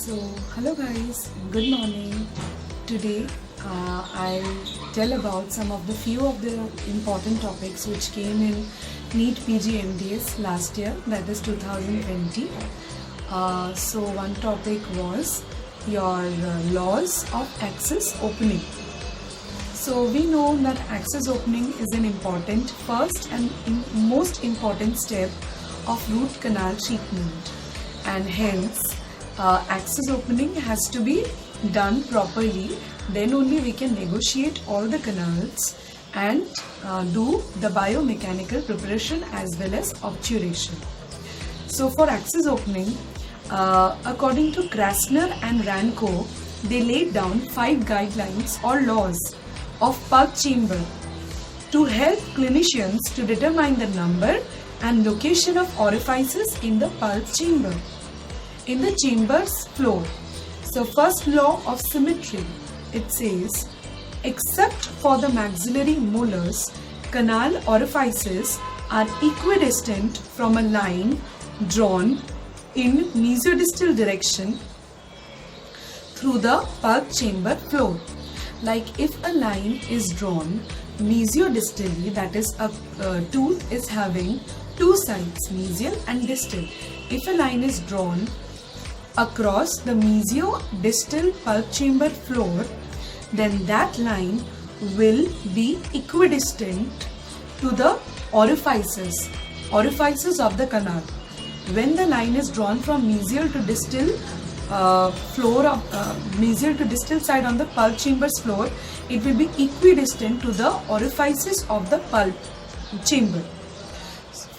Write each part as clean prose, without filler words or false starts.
So, hello guys, good morning. Today I'll tell about some of the few of the important topics which came in NEET PG MDS last year, that is 2020. So, one topic was your laws of axis opening. So, we know that axis opening is an important first and most important step of root canal treatment, and hence axis opening has to be done properly. Then only we can negotiate all the canals and do the biomechanical preparation as well as obturation. So for axis opening, according to Krasner and Ranco, they laid down 5 guidelines or laws of pulp chamber to help clinicians to determine the number and location of orifices in the pulp chamber, in the chamber's floor. So first law of symmetry, it says, except for the maxillary molars, canal orifices are equidistant from a line drawn in mesodistal direction through the pulp chamber floor. Like if a line is drawn mesiodistally, that is a tooth is having 2 sides, mesial and distal. If a line is drawn across the mesiodistal pulp chamber floor, then that line will be equidistant to the orifices of the canal. When the line is drawn from mesial to distal floor of mesial to distal side on the pulp chamber's floor, it will be equidistant to the orifices of the pulp chamber.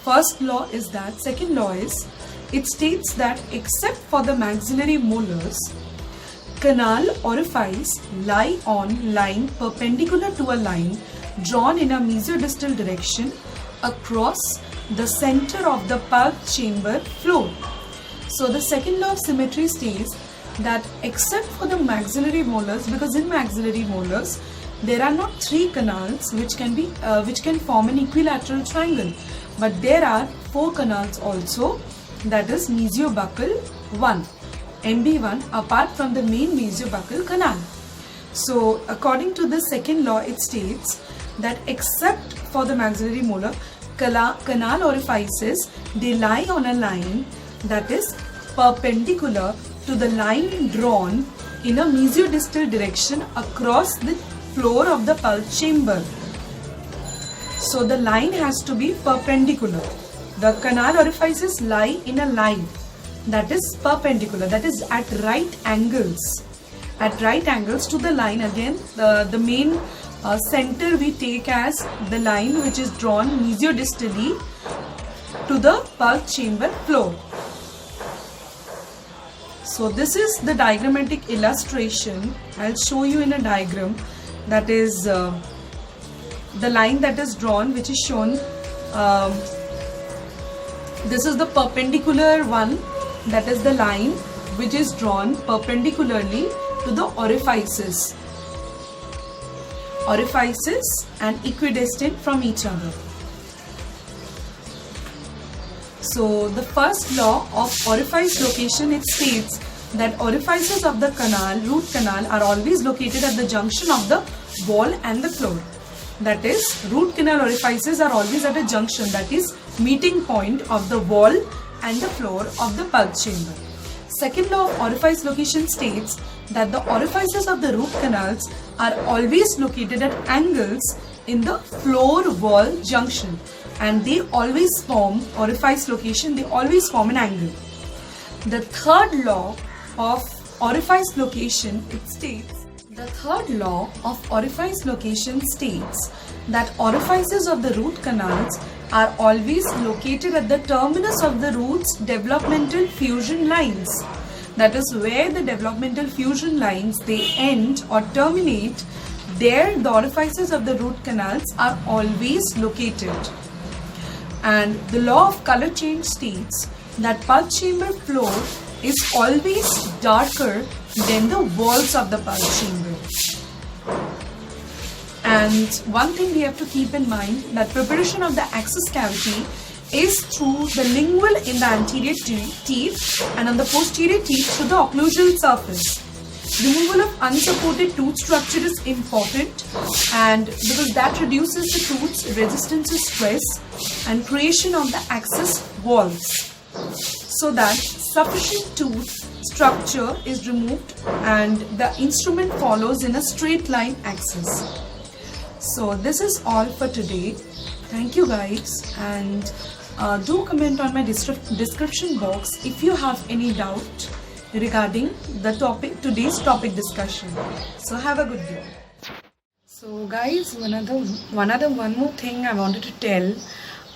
First law is that. Second law is, it states that except for the maxillary molars, canal orifice lie on line perpendicular to a line drawn in a mesodistal direction across the center of the pulp chamber floor. So the second law of symmetry states that except for the maxillary molars, because in maxillary molars there are not 3 canals which can form an equilateral triangle, but there are 4 canals also, that is mesiobuccal 1, MB1, apart from the main mesiobuccal canal. So according to the second law, it states that except for the maxillary molar, canal orifices, they lie on a line that is perpendicular to the line drawn in a mesiodistal direction across the floor of the pulp chamber. So the line has to be perpendicular. The canal orifices lie in a line that is perpendicular, that is at right angles to the line. Again, the main center we take as the line which is drawn mesiodistally to the pulp chamber floor. So this is the diagrammatic illustration. I'll show you in a diagram. That is the line that is drawn, which is shown. This is the perpendicular one, that is the line which is drawn perpendicularly to the orifices and equidistant from each other. So the first law of orifice location, it states that orifices of the root canal are always located at the junction of the wall and the floor. That is, root canal orifices are always at a junction, that is meeting point of the wall and the floor of the pulp chamber. Second law of orifice location states that the orifices of the root canals are always located at angles in the floor wall junction, and they always form orifice location, they always form an angle. The third law of orifice location, it states, the third law of orifice location states that orifices of the root canals are always located at the terminus of the root's developmental fusion lines. That is, where the developmental fusion lines they end or terminate, there the orifices of the root canals are always located. And the law of color change states that pulp chamber floor is always darker than the walls of the pulp chamber. And one thing we have to keep in mind, that preparation of the axis cavity is through the lingual in the anterior teeth and on the posterior teeth through the occlusal surface. Removal of unsupported tooth structure is important, and because that reduces the tooth's resistance to stress and creation of the access walls, so that sufficient tooth structure is removed and the instrument follows in a straight line axis. So this is all for today. Thank you guys, and do comment on my description box if you have any doubt regarding the topic, today's topic discussion. So have a good day. So guys, one more thing I wanted to tell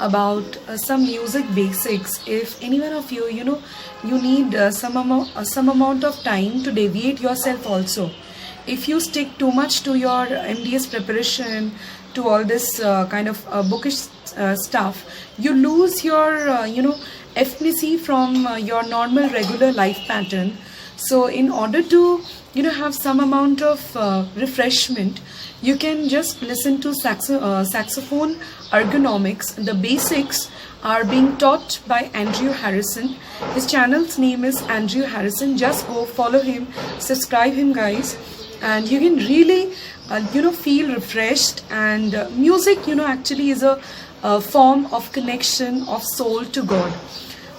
about some music basics. If any one of you, you need some amount of time to deviate yourself also. If you stick too much to your MDS preparation, to all this kind of bookish stuff, you lose your efficacy from your normal regular life pattern. So in order to have some amount of refreshment, you can just listen to saxophone ergonomics. The basics are being taught by Andrew Harrison. His channel's name is Andrew Harrison. Just go follow him, subscribe him guys, and you can really feel refreshed. And music actually is a form of connection of soul to God.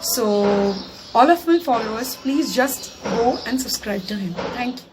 So all of my followers, please just go and subscribe to him. Thank you.